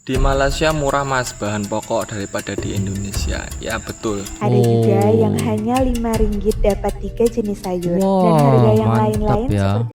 Di Malaysia murah mas bahan pokok daripada di Indonesia. Ya betul. Ada juga yang hanya RM5 dapat 3 jenis sayur. Dan Wah, harga yang mantap lain-lain ya. seperti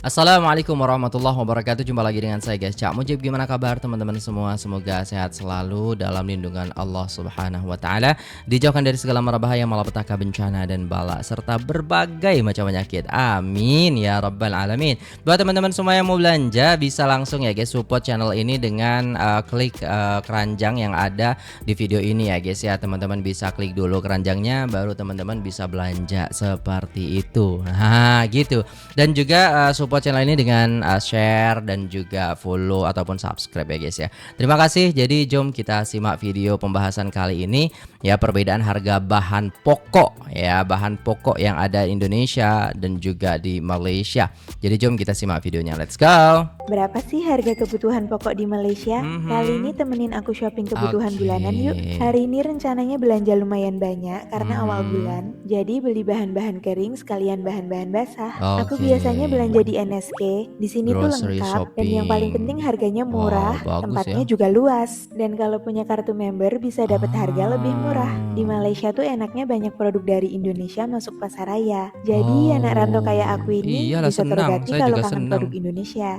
Assalamualaikum warahmatullahi wabarakatuh. Jumpa lagi dengan saya guys, Cak Mujib. Gimana kabar teman-teman semua? Semoga sehat selalu dalam lindungan Allah Subhanahu wa taala, dijauhkan dari segala mara bahaya, malapetaka, bencana dan bala serta berbagai macam penyakit. Amin ya rabbal alamin. Buat teman-teman semua yang mau belanja bisa langsung ya guys support channel ini dengan klik keranjang yang ada di video ini ya guys ya. Teman-teman bisa klik dulu keranjangnya baru teman-teman bisa belanja seperti itu. Nah, gitu. Dan juga support channel ini dengan share dan juga follow ataupun subscribe ya guys ya. Terima kasih. Jadi jom kita simak video pembahasan kali ini ya, perbedaan harga bahan pokok ya, bahan pokok yang ada di Indonesia dan juga di Malaysia. Jadi jom kita simak videonya. Let's go. berapa sih harga kebutuhan pokok di Malaysia? Kali ini temenin aku shopping kebutuhan bulanan yuk. Hari ini rencananya belanja lumayan banyak karena awal bulan. Jadi beli bahan-bahan kering sekalian bahan-bahan basah. Aku biasanya belanja di NSK. Di sini tuh Grocery lengkap dan yang paling penting harganya murah, bagus tempatnya ya. juga luas. Dan kalau punya kartu member bisa dapat harga lebih murah. Di Malaysia tuh enaknya banyak produk dari Indonesia masuk pasaraya. Jadi anak rantau kayak aku ini Iyalah, bisa senang. terobati Saya kalau juga kangen senang. produk Indonesia.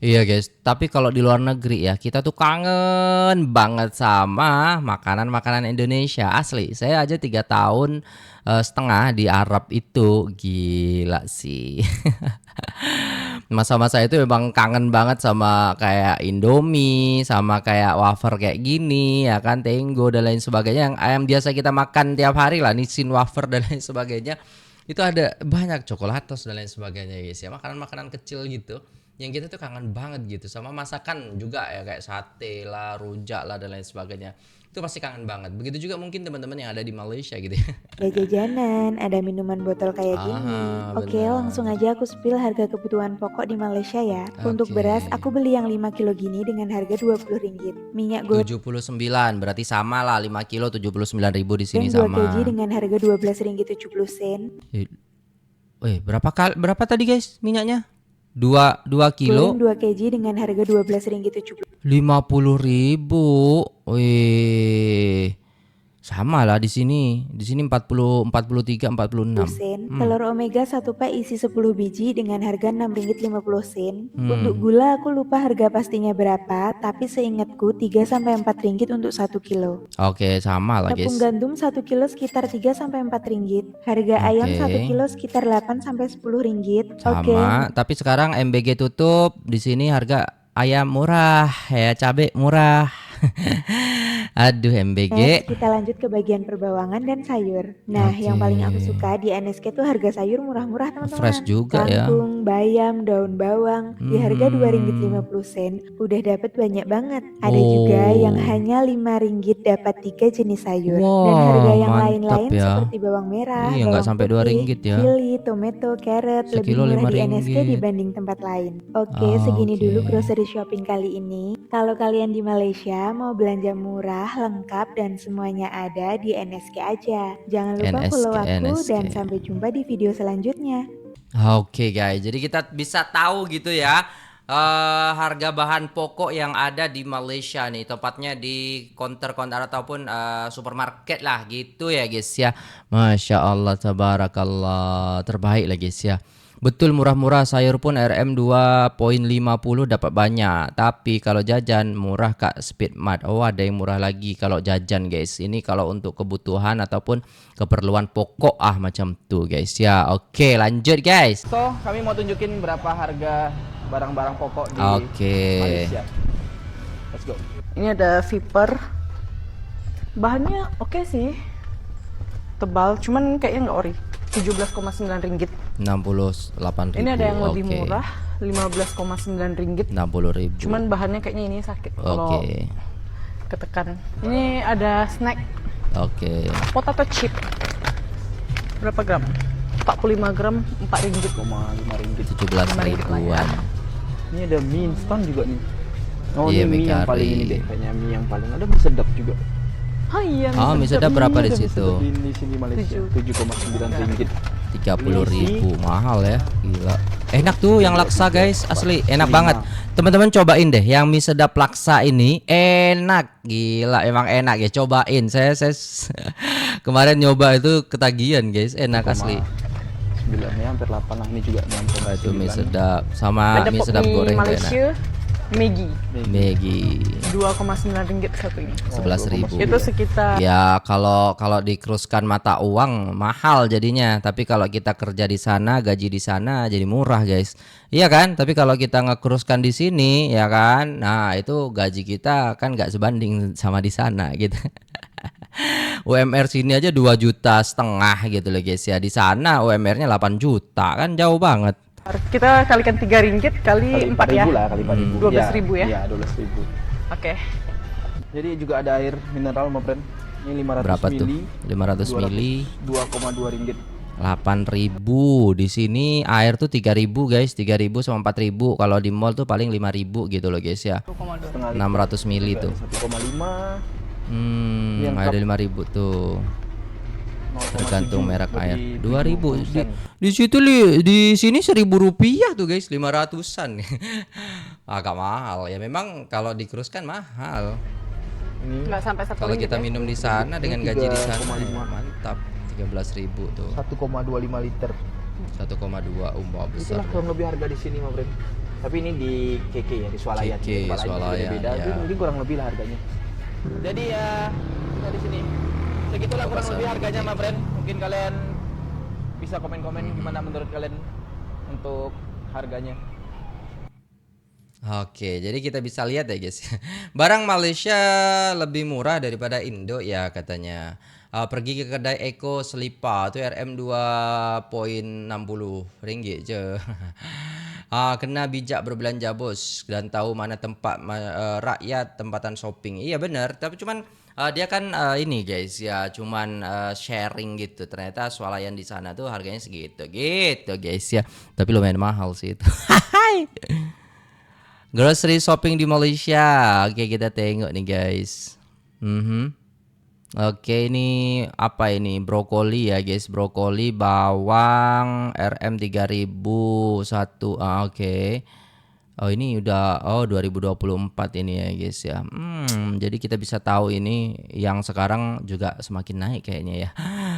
Iya guys, tapi kalau di luar negeri ya kita tuh kangen banget sama makanan-makanan Indonesia asli. Saya aja 3 tahun setengah di Arab itu, gila sih. Masa-masa itu memang kangen banget sama kayak Indomie, sama kayak wafer kayak gini ya kan, Tenggo dan lain sebagainya yang ayam biasa kita makan tiap hari lah, Nissin wafer dan lain sebagainya. Itu ada banyak coklatos dan lain sebagainya guys ya, makanan-makanan kecil gitu yang kita tuh kangen banget gitu, sama masakan juga ya kayak sate lah, rujak lah dan lain sebagainya. Itu pasti kangen banget. Begitu juga mungkin teman-teman yang ada di Malaysia gitu ya. Ada jajanan, ada minuman botol kayak gini. Oke, Benar. langsung aja aku spill harga kebutuhan pokok di Malaysia ya. Untuk beras, aku beli yang 5 kilo gini dengan harga RM20. Minyak goreng 79, berarti sama lah, 5 kilo 79.000 di sini 2 sama. kg dengan harga RM12.70. Berapa tadi guys minyaknya? 2 kilo Goreng 2 kg dengan harga RM12.70. 50.000. Wih. Sama lah di sini. Di sini 40, 43, 46. Telur omega 1 pak isi 10 biji dengan harga RM6.50. Untuk gula aku lupa harga pastinya berapa, tapi seingatku 3-4 ringgit untuk 1 kilo. Oke, sama lah Tepung guys. gandum 1 kilo sekitar 3-4 ringgit. Harga ayam 1 kilo sekitar 8-10 ringgit. Sama, tapi sekarang MBG tutup. Di sini harga ayam murah ya, cabe murah. Aduh MBG. Kita lanjut ke bagian perbawangan dan sayur. Nah, yang paling aku suka di NSK tuh harga sayur murah-murah teman-teman. Fresh juga ya. Kangkung, bayam, daun bawang di harga RM2.50 udah dapat banyak banget. Ada juga yang hanya RM5 dapat 3 jenis sayur. Dan harga yang mantap lain-lain ya. seperti bawang merah, Iya, nggak bawang sampai putih, RM2 ya. chili, tomato, carrot lebih Sekilo murah di RM5. NSK dibanding tempat lain. Oke, segini dulu grocery shopping kali ini. Kalau kalian di Malaysia mau belanja murah, lengkap dan semuanya ada di NSK aja. Jangan lupa follow aku dan sampai jumpa di video selanjutnya. Oke guys, jadi kita bisa tahu gitu ya harga bahan pokok yang ada di Malaysia nih, tepatnya di counter-counter ataupun supermarket lah gitu ya guys ya. Masya Allah, tabarakallah, terbaik lah guys ya. Betul, murah-murah, sayur pun RM 2.50 dapat banyak. Tapi kalau jajan murah Kak Speedmart. Oh, ada yang murah lagi kalau jajan guys. Ini kalau untuk kebutuhan ataupun keperluan pokok macam tuh guys ya. Oke, lanjut guys. So, kami mau tunjukin berapa harga barang-barang pokok di Malaysia. Let's go. Ini ada Viper. Bahannya oke sih. Tebal, cuman kayaknya nggak ori. RM17,9. 68.000. Ini ada yang lebih murah, RM15,9. 60.000. Cuman bahannya kayaknya ini sakit kalau ketekan. Ini ada snack. Potato chip. Berapa gram? 45 gram, RM4,5. 17 ribuan. Ini ada mie instan juga nih. Oh, Iya, ini mie mie yang paling kari. ini deh, kayaknya mie yang paling ada mie sedap juga. Oh iya, Oh, mie sedap berapa di Ada mie situ? sedap di sini Malaysia, 7,9 ringgit. 30.000, mahal ya, gila. Enak tuh yang laksa guys, asli enak 5. banget. Teman-teman cobain deh yang mie sedap laksa ini, enak, gila, emang enak ya. Cobain, saya kemarin nyoba itu ketagihan guys, enak asli. 9 ya, hampir 8 lah. Ini juga 6,9. Itu mie sedap sama Ada mie sedap mie goreng tuh enak. Malaysia, Maggi, Maggi 2,9 ringgit satu ini. 11.000. Itu sekitar Ya kalau dikeruskan mata uang mahal jadinya, tapi kalau kita kerja di sana, gaji di sana jadi murah guys. Iya kan? Tapi kalau kita ngekeruskan di sini ya kan, nah itu gaji kita kan nggak sebanding sama di sana gitu. UMR sini aja 2,5 juta gitu loh guys ya. Di sana UMR-nya 8 juta kan jauh banget. kita kalikan 3 ringgit kali 4 ya. lah, kali 4.000. 12.000 ya. Iya, 12.000. Oke. Jadi juga ada air mineral, my friend. Ini 500 Berapa tuh? mili. 500 mili 2,2 ringgit. 8.000. Di sini air tuh 3.000 guys, 3.000 sama 4.000. Kalau di mall tuh paling 5.000 gitu loh guys ya. Setengah 600 mili tuh. 1,5. Yang Ada 5.000 tuh. 0,7 Tergantung merek air. lebih 2.000 70%. di situ di sini 1.000 rupiah tuh guys, 500-an. Agak mahal ya, memang kalau dikeruskan mahal. Enggak sampai 1 Kalau ringgit. kita Ya? minum di sana dengan gaji di sana 3,5. mantap. 13.000 tuh. 1,25 liter. 1,2 besar. Itulah kurang lebih harga di sini, my friend. Tapi ini di KK ya, di Swalayan. KK, Tempat lain Swalayan, beda-beda. ya. Tapi mungkin kurang lebih lah harganya. Jadi ya, kita di sini. Segitulah kurang lebih harganya, my friend. Mungkin kalian bisa komen-komen gimana menurut kalian untuk harganya. Oke, jadi kita bisa lihat ya guys. Barang Malaysia lebih murah daripada Indo ya katanya. Pergi ke kedai Eko Selipa tuh RM 2,60 ringgit je. Kena bijak berbelanja bos dan tahu mana tempat rakyat tempatan shopping. Iya benar, tapi cuman dia kan ini guys ya, cuman sharing gitu. Ternyata swalayan di sana tuh harganya segitu guys ya. Tapi lumayan mahal sih itu. Grocery shopping di Malaysia. Oke, kita tengok nih guys. Oke, ini apa ini? Brokoli ya guys, brokoli, bawang, RM 3.000 satu. Oke. Oh, ini udah 2024 ini ya guys ya. Jadi kita bisa tahu ini yang sekarang juga semakin naik kayaknya ya.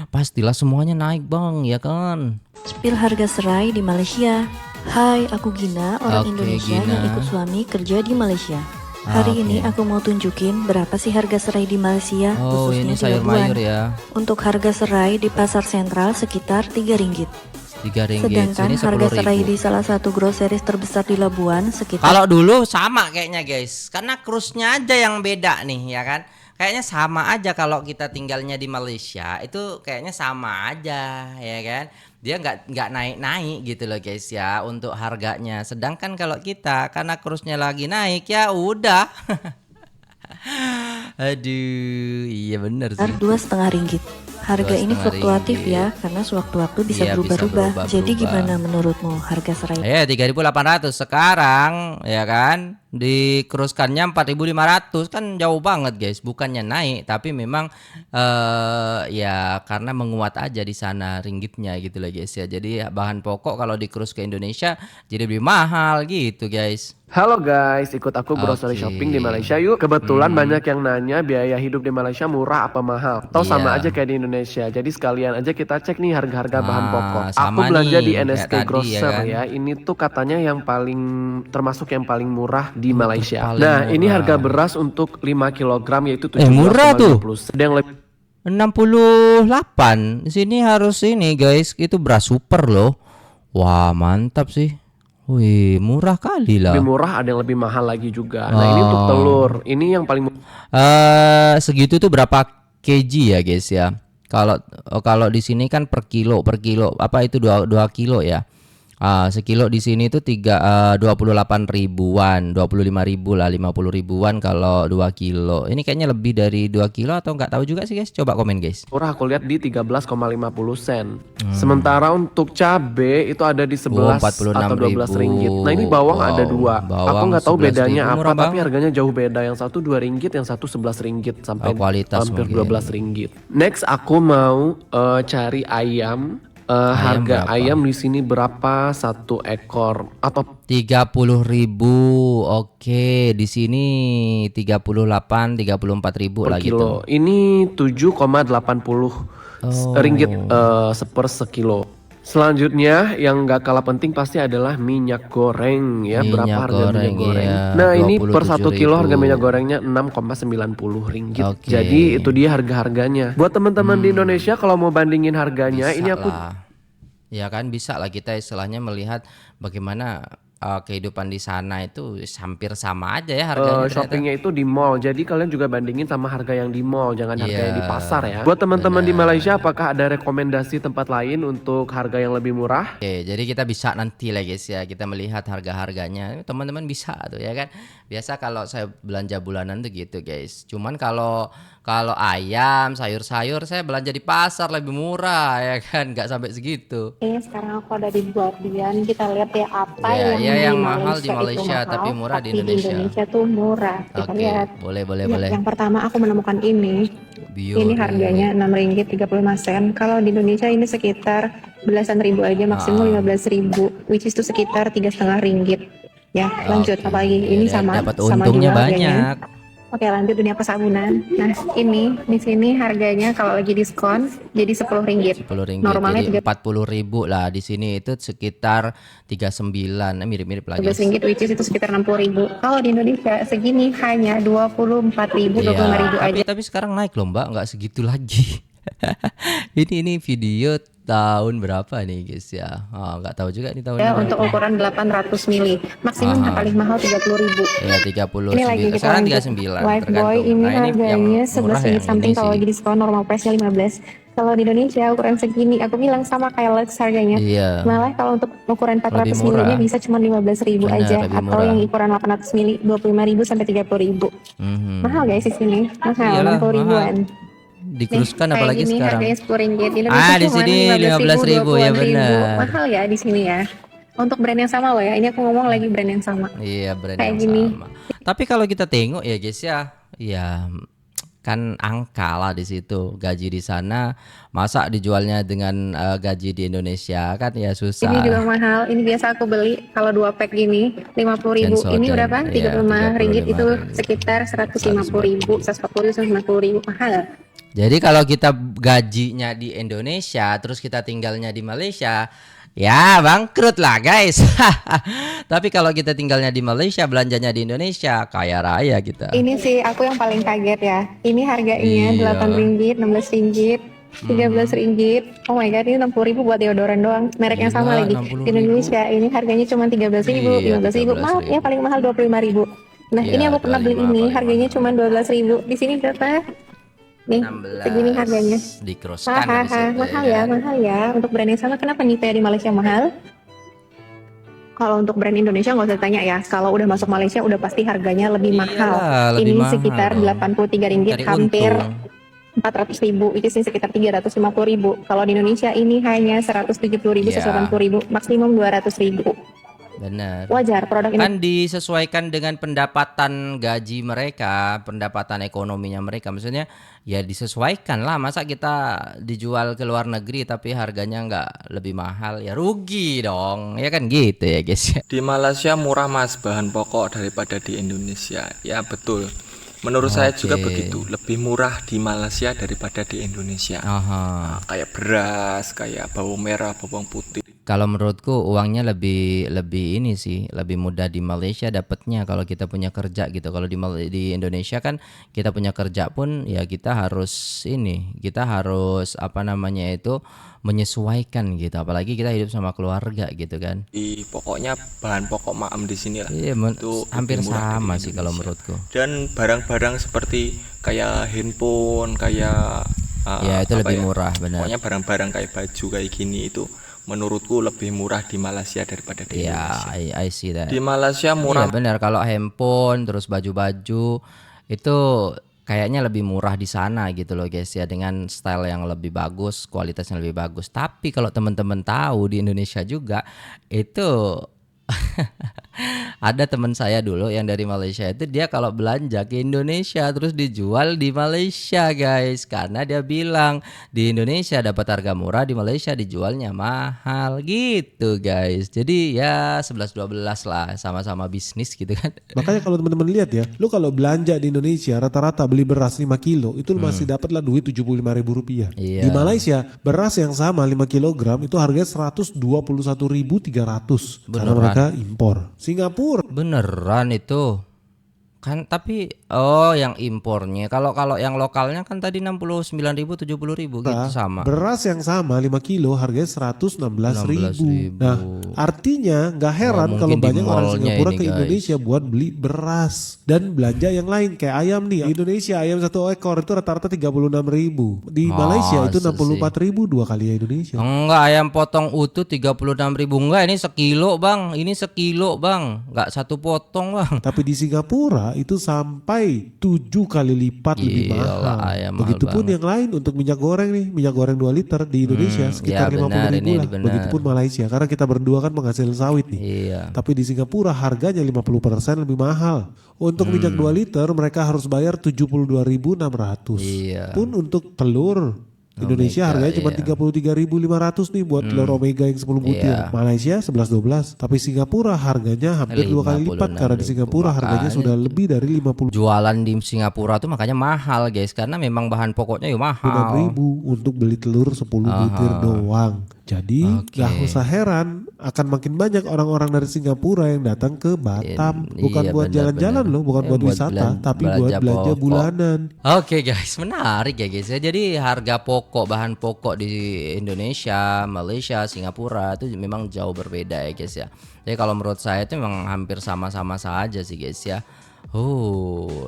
Pastilah semuanya naik bang, ya kan? Spill harga serai di Malaysia. Hai, aku Gina, orang Oke, Indonesia Gina. yang ikut suami kerja di Malaysia. Hari ini aku mau tunjukin berapa sih harga serai di Malaysia, Oh, khususnya ini di sayur Labuan. mayur ya. Untuk harga serai di pasar sentral sekitar 3 ringgit. 3 ringgit. Sedangkan Sini harga 10.000. serai di salah satu groceries terbesar di Labuan sekitar Kalau dulu sama kayaknya guys, karena krusnya aja yang beda nih ya kan. Kayaknya sama aja kalau kita tinggalnya di Malaysia itu kayaknya sama aja ya kan. Dia nggak naik-naik gitu loh guys ya untuk harganya. Sedangkan kalau kita karena krusnya lagi naik ya udah. Aduh, iya bener sih. 2,5 ringgit. Harga ini 2,5 fluktuatif ringgit. ya, karena sewaktu-waktu bisa Iya, bisa berubah-ubah. Jadi berubah-ubah. gimana menurutmu harga serai? 3.800 sekarang ya kan, dikeruskannya 4.500 kan jauh banget guys, bukannya naik tapi memang ya karena menguat aja di sana ringgitnya gitu loh guys ya. Jadi bahan pokok kalau dikerus ke Indonesia jadi lebih mahal gitu guys. Halo guys, ikut aku grocery Oke. shopping di Malaysia yuk. Kebetulan banyak yang nanya biaya hidup di Malaysia murah apa mahal. Atau sama Iya. aja kayak di Indonesia. Jadi sekalian aja kita cek nih harga-harga bahan pokok. Aku sama belanja nih, di kayak NSK tadi, Grocer ya kan? Ini tuh katanya yang paling termasuk yang paling murah di Malaysia. paling Nah, ini murah. harga beras untuk 5 kg yaitu Murah tuh. 17,20. Ada yang lebih 68 di sini harus ini guys, itu beras super loh. Wah mantap sih. Wih murah kali lah. murah, ada yang lebih mahal lagi juga. Nah, ini untuk telur. Ini yang paling Segitu tuh berapa kg ya guys ya? Kalau di sini kan per kilo apa itu 2 kilo ya. Sekilo di sini tuh 28 ribuan, 25 ribu lah, 50 ribuan kalau 2 kilo. Ini kayaknya lebih dari 2 kilo atau nggak tahu juga sih guys. Coba komen guys. Murah aku lihat di 13,50 sen. Sementara untuk cabe itu ada di 11 atau 12 ringgit. Nah ini bawang ada dua. Aku nggak tahu bedanya apa, tapi harganya jauh beda. Yang satu 2 ringgit, yang satu 11 ringgit sampai hampir 12 ringgit. Next aku mau cari ayam. Harga ayam di sini berapa satu ekor atau 30 ribu. Oke, di sini 38, 34 ribu per lah kilo. gitu. Ini 7,80 ringgit per sekilo. Selanjutnya yang gak kalah penting pasti adalah minyak goreng ya. Berapa harga minyak goreng? Iya, Nah ini per 1 kilo 27.000. harga minyak gorengnya 6,90 ringgit. Oke. Jadi itu dia harga-harganya. Buat teman-teman di Indonesia kalau mau bandingin harganya, Bisa ini aku lah. Ya kan bisa lah kita istilahnya melihat bagaimana kehidupan di sana itu hampir sama aja ya harganya. shoppingnya itu di mall. Jadi kalian juga bandingin sama harga yang di mall, jangan harga yang di Iya, pasar ya. Buat teman-teman di Malaysia, apakah ada rekomendasi tempat lain untuk harga yang lebih murah? Oke, jadi kita bisa nanti lah guys ya, kita melihat harga-harganya. Teman-teman bisa tuh ya kan. Biasa kalau saya belanja bulanan tuh gitu guys. Cuman kalau ayam, sayur-sayur saya belanja di pasar lebih murah ya kan, nggak sampai segitu. Sekarang aku ada di Guardian, kita lihat ya apa Ya, yang ya, di yang mahal di itu Malaysia, mahal, tapi murah di tapi Indonesia. di Indonesia tuh murah. Kita Oke, lihat. boleh. Yang pertama aku menemukan ini. Biore. Ini harganya 6 ringgit 35 sen. Kalau di Indonesia ini sekitar belasan ribu aja, maksimum 15 ribu, which is itu sekitar 3,5 ringgit. Ya, lanjut. Oke. Apalagi ini Ya, sama dapat sama untungnya juga harganya. banyak. Oke, lanjut dunia pesabunan. Nah, ini di sini harganya kalau lagi diskon jadi 10 ringgit. 10 ringgit. Normalnya Jadi 40 ribu lah di sini itu sekitar 39, mirip-mirip lagi. 13 ringgit, which is itu sekitar 60 ribu. Kalau di Indonesia segini hanya 24 ribu, 25 ribu aja. Tapi sekarang naik loh Mbak, nggak segitu lagi. ini video tahun berapa nih guys ya? Nggak tahu juga nih tahun. Ya, untuk ukuran 800 mili, maksimum paling mahal 30 ribu. Ya 39. Ini lagi kita Sekarang lanjut. 39. Lifebuoy ini Nah, yang harganya murah 11 yang ringgit something, ini kalau sih. lagi diskon normal price-nya 15. Kalau di Indonesia ukuran segini, aku bilang sama kayak Lex harganya. Iya. Malah kalau untuk ukuran 400 Lebih murah. milinya bisa cuma 15 ribu Benar, aja, lebih atau murah. yang ukuran 800 mili 25 ribu sampai 30 ribu. Mahal guys di sini, mahal Iyalah, 60 ribuan. Dikruskan Kayak apalagi gini sekarang. harganya 10 ringgit. Di Indonesia Di cuma sini 15.000 ya 20-an ribu. benar. Mahal ya di sini ya. Untuk brand yang sama loh ya. Ini aku ngomong lagi brand yang sama. Iya, brand Kayak yang gini. sama. Tapi kalau kita tengok ya guys ya kan angka lah di situ. Gaji di sana masa dijualnya dengan gaji di Indonesia kan ya susah. Ini juga mahal. Ini biasa aku beli kalau 2 pack gini 50 ribu. Sensodyne, Ini berapa? iya, 35 ringgit, 35 itu ringgit. sekitar 150 ribu, 140 ribu, 150 ribu. Mahal. Jadi kalau kita gajinya di Indonesia terus kita tinggalnya di Malaysia, ya bangkrut lah guys. Tapi kalau kita tinggalnya di Malaysia, belanjanya di Indonesia, kaya raya kita. Ini sih aku yang paling kaget ya. Ini harganya Iya. 8 ringgit, 16 ringgit, 13 ringgit. Oh my god, ini 60 ribu buat deodoran doang. Merek yang sama Gila, lagi. 60 Di Indonesia ini harganya cuma 13 ribu, Iya, 15 ribu. 13 Mahal ya, paling mahal 25 ribu. Nah, Iya, ini aku pernah beli 25 ini, paling harganya cuma 12 ribu. Di sini berapa? Nih, 16 segini harganya. dikroskan habis Hahaha, itu, mahal ya ya, kan? mahal ya. Untuk brand yang sama, kenapa nih di Malaysia mahal? Kalau untuk brand Indonesia nggak usah tanya ya. Kalau udah masuk Malaysia udah pasti harganya lebih mahal. Iyalah, lebih Ini mahal sekitar dong. 83 ringgit, Cari hampir untung. 400 ribu. Itu sih sekitar 350 ribu. Kalau di Indonesia ini hanya 170 ribu, Iya. 180 ribu, maksimum 200 ribu. Benar. Wajar produk ini. Kan disesuaikan dengan pendapatan gaji mereka, pendapatan ekonominya mereka. Maksudnya ya disesuaikan lah. Masa kita dijual ke luar negeri tapi harganya nggak lebih mahal, ya rugi dong. Ya kan gitu ya guys. Di Malaysia murah mas bahan pokok daripada di Indonesia. Ya betul. Menurut saya juga Oke. begitu. Lebih murah di Malaysia daripada di Indonesia. Aha. Kayak beras, kayak bawang merah, bawang putih. Kalau menurutku uangnya lebih ini sih, lebih mudah di Malaysia dapatnya kalau kita punya kerja gitu. Kalau di Indonesia kan kita punya kerja pun ya kita harus kita harus apa namanya itu menyesuaikan gitu. Apalagi kita hidup sama keluarga gitu kan. Pokoknya bahan pokok maem di sini lah. Iya, Itu hampir lebih murah sama dari sih kalau Indonesia. menurutku. Dan barang-barang seperti kayak handphone, kayak Ya itu apa lebih ya, murah benar. pokoknya barang-barang kayak baju kayak gini itu menurutku lebih murah di Malaysia daripada di Ya, Indonesia. I see that. Di Malaysia murah. Iya benar, kalau handphone terus baju-baju itu kayaknya lebih murah di sana gitu loh guys ya, dengan style yang lebih bagus, kualitasnya lebih bagus. Tapi kalau teman-teman tahu di Indonesia juga itu ada teman saya dulu yang dari Malaysia itu, dia kalau belanja ke Indonesia terus dijual di Malaysia guys, karena dia bilang di Indonesia dapat harga murah, di Malaysia dijualnya mahal gitu guys. Jadi ya 11-12 lah, sama-sama bisnis gitu kan. Makanya kalau teman-teman lihat ya, lu kalau belanja di Indonesia rata-rata beli beras 5 kilo itu lu masih dapat lah duit 75.000 rupiah. Iya. Di Malaysia beras yang sama 5 kilogram itu harganya 121.300 karena mereka impor. Singapura Beneran itu kan, tapi yang impornya, kalau yang lokalnya kan tadi 69.000 70.000 gitu sama. beras yang sama 5 kilo harganya 116.000. Nah artinya nggak heran Oh, kalau mungkin di banyak orang mallnya Singapura ini, ke guys. Indonesia buat beli beras dan belanja yang lain kayak ayam nih. Di Indonesia ayam 1 ekor itu rata-rata 36.000. Di Malaysia itu Masa 64.000 2 kali ya Indonesia. Enggak, ayam potong utuh 36.000. Enggak, ini sekilo bang, ini sekilo bang, enggak satu potong bang. Tapi di Singapura itu sampai 7 kali lipat lebih Iyalah, mahal. ayam mahal Begitupun banget. yang lain untuk minyak goreng nih, minyak goreng 2 liter di Indonesia sekitar ya benar, 50.000 ini lah. benar. Begitupun Malaysia karena kita berdua kan penghasil sawit nih. Iya. Tapi di Singapura harganya 50% lebih mahal. Untuk minyak 2 liter mereka harus bayar 72.600. Iya. Pun untuk telur Indonesia Omega, harganya cuma iya. 33.500 nih buat telur Omega yang 10 butir. Iya. Malaysia 11-12. Tapi Singapura harganya hampir 2 kali lipat karena di 56.000. Singapura harganya Makanya sudah lebih dari 50 Jualan di Singapura tuh makanya mahal guys, karena memang bahan pokoknya ya mahal. ribu untuk beli telur 10 butir doang. Jadi gak usah heran akan makin banyak orang-orang dari Singapura yang datang ke Batam. Bukan Iya, buat jalan-jalan benar-benar. loh, bukan buat wisata, tapi buat belanja pokok. bulanan. Oke guys, menarik ya guys ya. Jadi harga pokok, bahan pokok di Indonesia, Malaysia, Singapura itu memang jauh berbeda ya guys ya. Jadi kalau menurut saya itu memang hampir sama-sama saja sih guys ya.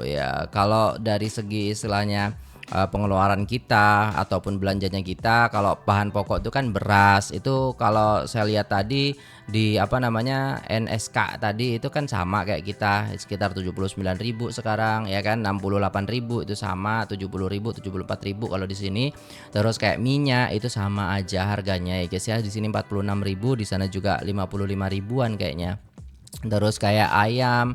Ya kalau dari segi istilahnya pengeluaran kita ataupun belanjanya kita, kalau bahan pokok itu kan beras itu, kalau saya lihat tadi di NSK tadi itu kan sama kayak kita sekitar 79.000 sekarang ya kan, 68.000 itu sama, 70.000 74.000 kalau di sini. Terus kayak minyak itu sama aja harganya ya guys ya, di sini 46.000, di sana juga 55.000-an kayaknya. Terus kayak ayam,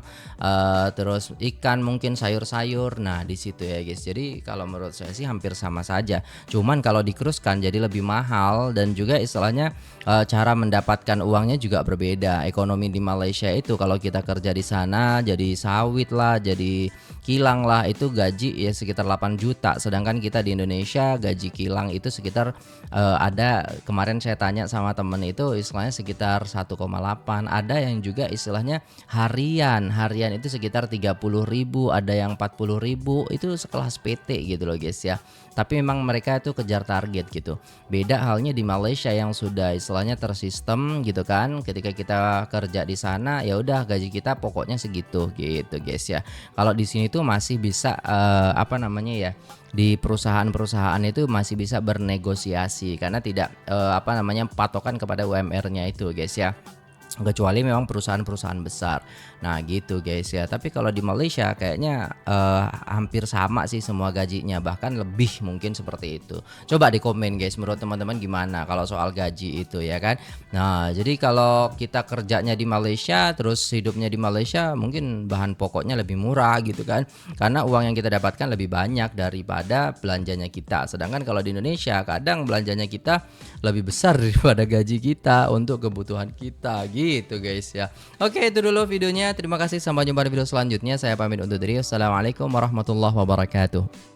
terus ikan, mungkin sayur-sayur. Nah di situ ya guys. Jadi kalau menurut saya sih hampir sama saja. Cuman kalau dikeruskan jadi lebih mahal, dan juga istilahnya cara mendapatkan uangnya juga berbeda. Ekonomi di Malaysia itu kalau kita kerja di sana jadi sawit lah, jadi kilang lah, itu gaji ya sekitar 8 juta. Sedangkan kita di Indonesia gaji kilang itu sekitar ada, kemarin saya tanya sama temen itu istilahnya sekitar 1,8. Ada yang juga istilahnya harian itu sekitar 30.000, ada yang 40.000, itu sekelas PT gitu loh guys ya. Tapi memang mereka itu kejar target gitu. Beda halnya di Malaysia yang sudah istilahnya tersistem gitu kan. Ketika kita kerja di sana ya udah gaji kita pokoknya segitu gitu guys ya. Kalau di sini tuh masih bisa di perusahaan-perusahaan itu masih bisa bernegosiasi karena tidak patokan kepada UMR-nya itu guys ya. Kecuali memang perusahaan-perusahaan besar. Nah gitu guys ya. Tapi kalau di Malaysia kayaknya hampir sama sih semua gajinya, bahkan lebih mungkin seperti itu. Coba di komen guys, menurut teman-teman gimana kalau soal gaji itu ya kan. Nah jadi kalau kita kerjanya di Malaysia terus hidupnya di Malaysia, mungkin bahan pokoknya lebih murah gitu kan, karena uang yang kita dapatkan lebih banyak daripada belanjanya kita. Sedangkan kalau di Indonesia kadang belanjanya kita lebih besar daripada gaji kita untuk kebutuhan kita gitu guys ya. Oke, itu dulu videonya. Terima kasih, sampai jumpa di video selanjutnya. Saya pamit undur diri. Assalamualaikum warahmatullahi wabarakatuh.